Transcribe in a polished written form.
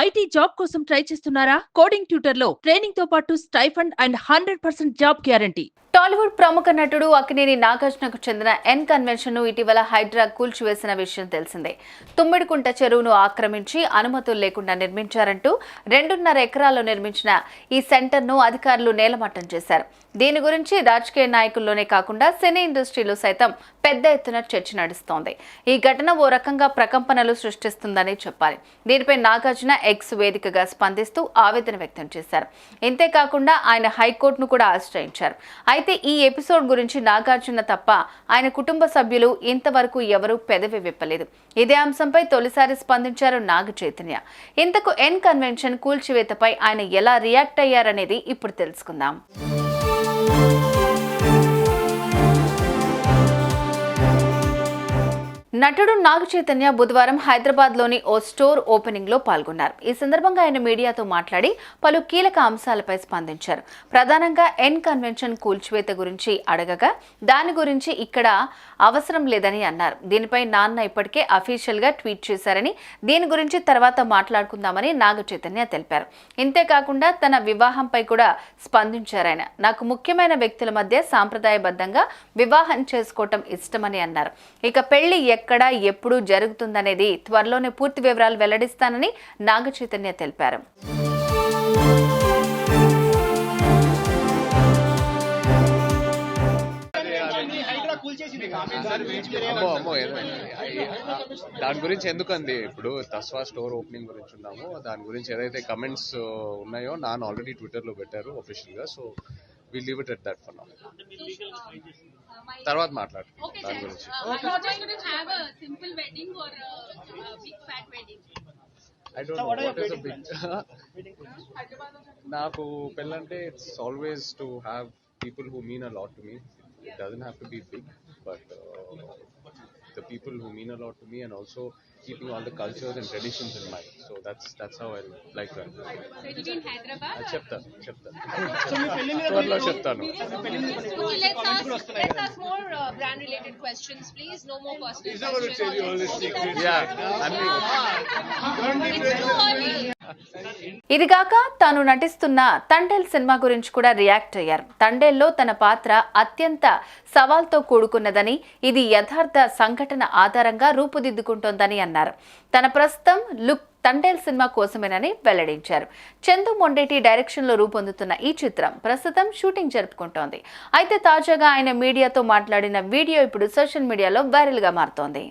IT job కోసం try చేస్తున్నారా? Coding tutor లో ట్రైనింగ్ తో పాటు stipend and 100% job guarantee. Tollywood ప్రముఖ నటుడు అక్కినేని నాగార్జునకు చెందిన ఎన్ కన్వెన్షన్ ను ఇటీవల హైడ్రా కూల్చివేసిన విషయం తెలిసిందే. తుమ్మిడికుంట చెరువును ఆక్రమించి అనుమతులు లేకుండా నిర్మించారంటూ 2.5 ఎకరాల్లో నిర్మించిన ఈ సెంటర్ ను అధికారులు నేలమట్టం చేశారు. దీని గురించి రాజకీయ నాయకుల్లోనే కాకుండా సినీ ఇండస్ట్రీలో సైతం పెద్ద ఎత్తున చర్చ నడుస్తోంది. ఈ ఘటన ఓ రకంగా ప్రకంపనలు సృష్టిస్తుందని చెప్పాలి. దీనిపై నాగార్జున ఎక్స్ వేదికగా స్పందిస్తూ ఆవేదన వ్యక్తం చేశారు. ఇంతేకాకుండా ఆయన హైకోర్టును కూడా ఆశ్రయించారు. అయితే ఈ ఎపిసోడ్ గురించి నాగార్జున తప్ప ఆయన కుటుంబ సభ్యులు ఇంతవరకు ఎవరూ పెదవి విప్పలేదు. ఇదే అంశంపై తొలిసారి స్పందించారు నాగ చైతన్య. ఇంతకు ఎన్ కన్వెన్షన్ కూల్చివేతపై ఆయన ఎలా రియాక్ట్ అయ్యారనేది ఇప్పుడు తెలుసుకుందాం. నటుడు నాగ చైతన్య బుధవారం హైదరాబాద్ లోని ఓ స్టోర్ ఓపెనింగ్ లో పాల్గొన్నారు. ఈ సందర్భంగా ఆయన మీడియాతో మాట్లాడి పలు కీలక అంశాలపై స్పందించారు. ప్రధానంగా ఎన్ కన్వెన్షన్ కూల్చివేత గురించి అడగగా దాని గురించి ఇక్కడ అవసరం లేదని అన్నారు. దీనిపై నాన్న ఇప్పటికే అఫీషియల్ గా ట్వీట్ చేశారని, దీని గురించి తర్వాత మాట్లాడుకుందామని నాగ చైతన్య తెలిపారు. ఇంతేకాకుండా తన వివాహంపై కూడా స్పందించారాయన. నాకు ముఖ్యమైన వ్యక్తుల మధ్య సాంప్రదాయబద్ధంగా వివాహం చేసుకోవటం ఇష్టమని అన్నారు. ఇక పెళ్లి ఎక్కడ ఎప్పుడు జరుగుతుందనేది త్వరలోనే పూర్తి వివరాలు వెల్లడిస్తానని నాగ చైతన్య తెలిపారు. దాని గురించి ఎందుకండి, ఇప్పుడు తస్వా స్టోర్ ఓపెనింగ్ గురించి ఉన్నాము. దాని గురించి ఏదైతే కమెంట్స్ ఉన్నాయో నాన్న ఆల్రెడీ ట్విట్టర్ లో పెట్టారు అఫీషియల్ గా. So we leave it at that for now. తర్వాత మాట్లాడుతున్నాం దాని గురించి. I don't know what is a big. నాకు పెళ్ళంటే it's always to have people who mean a lot to me. It doesn't have to be big, but the people who mean a lot to me, and also keeping all the cultures and traditions in mind. So that's how I like that. So it will be in Hyderabad. చెప్తాను. So త్వరలో చెప్తాను. Okay, let's ask more brand related questions, please. No more personal questions. Yeah, It's too early. ఇదిగాక తాను నటిస్తున్న Thandel cinema గురించి కూడా react అయ్యారు. తండేల్లో తన పాత్ర అత్యంత సవాల్తో కూడుకున్నదని, ఇది యథార్థ సంఘటన ఆధారంగా రూపుదిద్దుకుంటోందని అన్నారు. తన ప్రస్తుతం లుక్ తండేల్ సినిమా కోసమేనని వెల్లడించారు. చందు మొండేటి డైరెక్షన్ లో రూపొందుతున్న ఈ చిత్రం ప్రస్తుతం షూటింగ్ జరుపుకుంటోంది. అయితే తాజాగా ఆయన మీడియాతో మాట్లాడిన వీడియో ఇప్పుడు సోషల్ మీడియాలో వైరల్ గా మారుతోంది.